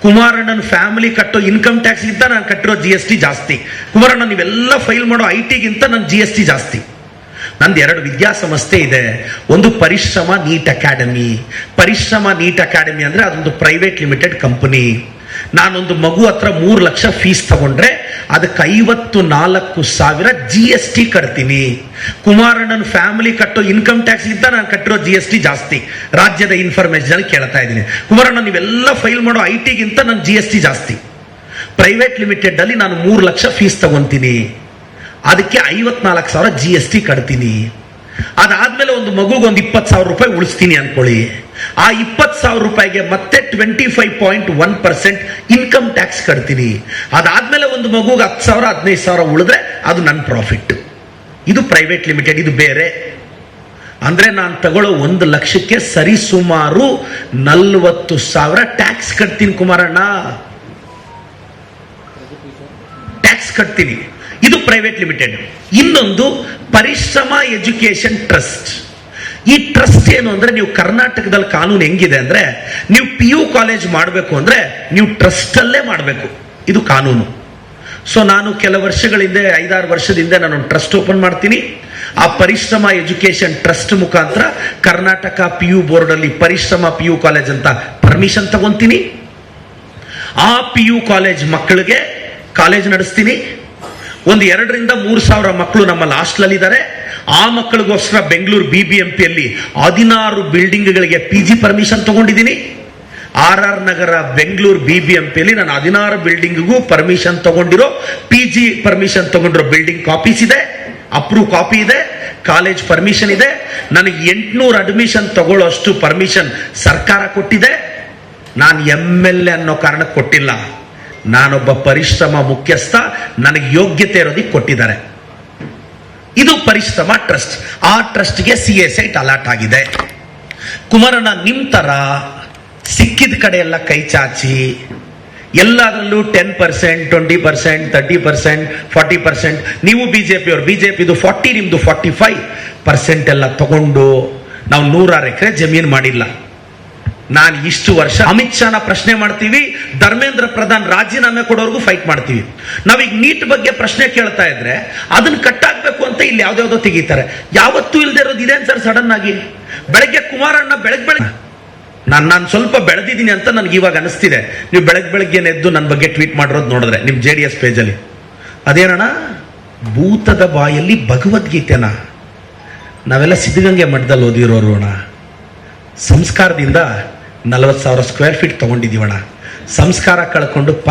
ಕುಮಾರಣ್ಣನ family ಕಟ್ಟೋ income tax ಗಿಂತ ನಾನು ಕಟ್ಟಿರೋ GST ಜಾಸ್ತಿ. ಕುಮಾರಣ್ಣ ನೀವೆಲ್ಲ ಫೈಲ್ ಮಾಡೋ IT ಗಿಂತ ನನ್ನ GST ಜಾಸ್ತಿ. ನಂದು 2 ವಿದ್ಯಾಸಂಸ್ಥೆ ಇದೆ. ಒಂದು ಪರಿಶ್ರಮ ನೀಟ್ ಅಕಾಡೆಮಿ. ಪರಿಶ್ರಮ ನೀಟ್ ಅಕಾಡೆಮಿ ಅಂದ್ರೆ ಅದೊಂದು ಪ್ರೈವೇಟ್ ಲಿಮಿಟೆಡ್ ಕಂಪನಿ. ನಾನೊಂದು ಮಗು ಹತ್ರ 3 ಲಕ್ಷ ಫೀಸ್ ತಗೊಂಡ್ರೆ ಅದಕ್ಕೆ 54,000 GST ಕಟ್ತೀನಿ. ಕುಮಾರಣ್ಣನ ಫ್ಯಾಮಿಲಿ ಕಟ್ಟೋ ಇನ್ಕಮ್ ಟ್ಯಾಕ್ಸ್ ಗಿಂತ ನಾನು ಕಟ್ಟಿರೋ GST ಜಾಸ್ತಿ. ರಾಜ್ಯದ ಇನ್ಫಾರ್ಮೇಶನ್ ಕೇಳ್ತಾ ಇದ್ದೀನಿ. ಕುಮಾರಣ್ಣ ನೀವೆಲ್ಲ ಫೈಲ್ ಮಾಡೋ IT ಗಿಂತ ನನ್ನ GST ಜಾಸ್ತಿ. ಪ್ರೈವೇಟ್ ಲಿಮಿಟೆಡ್ ಅಲ್ಲಿ ನಾನು 3 ಲಕ್ಷ ಫೀಸ್ ತಗೊಂತೀನಿ, ಅದಕ್ಕೆ 54,000 GST ಕಟ್ತೀನಿ. ಅದಾದ್ಮೇಲೆ ಒಂದು ಮಗುಗೆ ಒಂದು 20,000 ರೂಪಾಯಿ ಉಳಿಸ್ತೀನಿ ಅನ್ಕೊಳ್ಳಿ. ಆ 20,000 ರೂಪಾಯಿಗೆ ಮತ್ತೆ 25.1% ಇನ್ಕಮ್ ಟ್ಯಾಕ್ಸ್ ಕಟ್ತೀನಿ. ಅದಾದ್ಮೇಲೆ ಒಂದು ಮಗುಗೆ 10,000 15,000 ಉಳಿದ್ರೆ ಅದು ನನ್ನ ಪ್ರಾಫಿಟ್. ಇದು ಪ್ರೈವೇಟ್ ಲಿಮಿಟೆಡ್, ಇದು ಬೇರೆ. ಅಂದ್ರೆ ನಾನು ತಗೊಳ್ಳೋ 1 ಲಕ್ಷಕ್ಕೆ ಸರಿಸುಮಾರು 40,000 ಟ್ಯಾಕ್ಸ್ ಕಟ್ತೀನಿ. ಕುಮಾರಣ್ಣ ಟ್ಯಾಕ್ಸ್ ಕಟ್ತೀನಿ. ಇದು ಪ್ರೈವೇಟ್ ಲಿಮಿಟೆಡ್. ಇನ್ನೊಂದು ಪರಿಶ್ರಮ ಎಜುಕೇಶನ್ ಟ್ರಸ್ಟ್. ಈ ಟ್ರಸ್ಟ್ ಏನು ಅಂದ್ರೆ, ನೀವು ಕರ್ನಾಟಕದಲ್ಲಿ ಕಾನೂನು ಹೆಂಗಿದೆ ಅಂದ್ರೆ, ನೀವು PU ಕಾಲೇಜ್ ಮಾಡಬೇಕು ಅಂದ್ರೆ ನೀವು ಟ್ರಸ್ಟ್ ಅಲ್ಲೇ ಮಾಡಬೇಕು. ಇದು ಕಾನೂನು. ಸೊ ನಾನು ಕೆಲವು ವರ್ಷಗಳಿಂದ 5-6 ವರ್ಷದಿಂದ ನಾನು ಟ್ರಸ್ಟ್ ಓಪನ್ ಮಾಡ್ತೀನಿ. ಆ ಪರಿಶ್ರಮ ಎಜುಕೇಶನ್ ಟ್ರಸ್ಟ್ ಮುಖಾಂತರ ಕರ್ನಾಟಕ PU ಬೋರ್ಡ್ ಅಲ್ಲಿ ಪರಿಶ್ರಮ PU ಕಾಲೇಜ್ ಅಂತ ಪರ್ಮಿಷನ್ ತಗೊಂತೀನಿ. ಆ PU ಕಾಲೇಜ್ ಮಕ್ಕಳಿಗೆ ಕಾಲೇಜ್ ನಡೆಸ್ತೀನಿ. ಒಂದು 2,000-3,000 ಮಕ್ಕಳು ನಮ್ಮಲ್ಲಿ ಹಾಸ್ಟೆಲ್ ಇದ್ದಾರೆ. ಆ ಮಕ್ಕಳಿಗೋಸ್ಕರ ಬೆಂಗಳೂರು BBMP ಅಲ್ಲಿ 16 ಬಿಲ್ಡಿಂಗ್ಗಳಿಗೆ PG ಪರ್ಮಿಷನ್ ತಗೊಂಡಿದ್ದೀನಿ. RR ನಗರ ಬೆಂಗಳೂರು BBMP ಅಲ್ಲಿ ನಾನು 16 ಬಿಲ್ಡಿಂಗ್ಗೂ ಪರ್ಮಿಷನ್ ತಗೊಂಡಿರೋ, PG ಪರ್ಮಿಷನ್ ತಗೊಂಡಿರೋ ಬಿಲ್ಡಿಂಗ್ ಕಾಪೀಸ್ ಇದೆ, ಅಪ್ರೂವ್ ಕಾಪಿ ಇದೆ, ಕಾಲೇಜ್ ಪರ್ಮಿಷನ್ ಇದೆ. ನನಗೆ 800 ಅಡ್ಮಿಷನ್ ತಗೊಳ್ಳೋ ಅಷ್ಟು ಪರ್ಮಿಷನ್ ಸರ್ಕಾರ ಕೊಟ್ಟಿದೆ. ನಾನು MLA ಅನ್ನೋ ಕಾರಣಕ್ಕೆ ಕೊಟ್ಟಿಲ್ಲ. ನಾನೊಬ್ಬ ಪರಿಶ್ರಮ ಮುಖ್ಯಸ್ಥ, ನನಗೆ ಯೋಗ್ಯತೆ ಇರೋದಕ್ಕೆ ಕೊಟ್ಟಿದ್ದಾರೆ. ಇದು ಪರಿಶ್ರಮ ಟ್ರಸ್ಟ್. ಆ ಟ್ರಸ್ಟ್ಗೆ CA ಸೈಟ್ ಅಲಾಟ್ ಆಗಿದೆ. ಕುಮಾರಣ್ಣ ನಿಮ್ ತರ ಸಿಕ್ಕಿದ ಕಡೆ ಎಲ್ಲ ಕೈ ಚಾಚಿ ಎಲ್ಲದರಲ್ಲೂ 10%, 20%, 30%, 40%, ನೀವು ಬಿಜೆಪಿದು 40, ನಿಮ್ದು 45% ಎಲ್ಲ ತಗೊಂಡು ನಾವು 100 ಎಕರೆ ಜಮೀನು ಮಾಡಿಲ್ಲ. ನಾನು ಇಷ್ಟು ವರ್ಷ ಅಮಿತ್ ಶಾನ ಪ್ರಶ್ನೆ ಮಾಡ್ತೀವಿ, ಧರ್ಮೇಂದ್ರ ಪ್ರಧಾನ್ ರಾಜೀನಾಮೆ ಕೊಡೋರ್ಗೂ ಫೈಟ್ ಮಾಡ್ತೀವಿ. ನಾವೀಗ ನೀಟ್ ಬಗ್ಗೆ ಪ್ರಶ್ನೆ ಕೇಳ್ತಾ ಇದ್ರೆ ಅದನ್ನ ಕಟ್ಟಾಕ್ಬೇಕು ಅಂತ ಇಲ್ಲಿ ಯಾವ್ದಾವ್ದೋ ತೆಗಿತಾರೆ. ಯಾವತ್ತೂ ಇಲ್ದೇ ಇರೋದು ಇದೇನ್ ಸರ್ ಸಡನ್ ಆಗಿ? ಬೆಳಗ್ಗೆ ಕುಮಾರಣ್ಣ ಬೆಳಗ್ಗೆ ನಾನು ಸ್ವಲ್ಪ ಬೆಳೆದಿದ್ದೀನಿ ಅಂತ ನನ್ಗೆ ಇವಾಗ ಅನಿಸ್ತಿದೆ. ನೀವು ಬೆಳಗ್ಗೆ ಎದ್ದು ನನ್ನ ಬಗ್ಗೆ ಟ್ವೀಟ್ ಮಾಡಿರೋದು ನೋಡಿದ್ರೆ ನಿಮ್ JDS ಪೇಜಲ್ಲಿ ಅದೇನಣ್ಣ ಭೂತದ ಬಾಯಲ್ಲಿ ಭಗವದ್ಗೀತೆನ ನಾವೆಲ್ಲ ಸಿದ್ಧಗಂಗೆ ಮಠದಲ್ಲಿ ಓದಿರೋರು ಅಣ್ಣ. ಸಂಸ್ಕಾರದಿಂದ 40,000 ಸ್ಕ್ವೇರ್ ಫೀಟ್ ತಗೊಂಡಿದೀವಣ್ಣ. ಸಂಸ್ಕಾರ ಕಳ್ಕೊಂಡು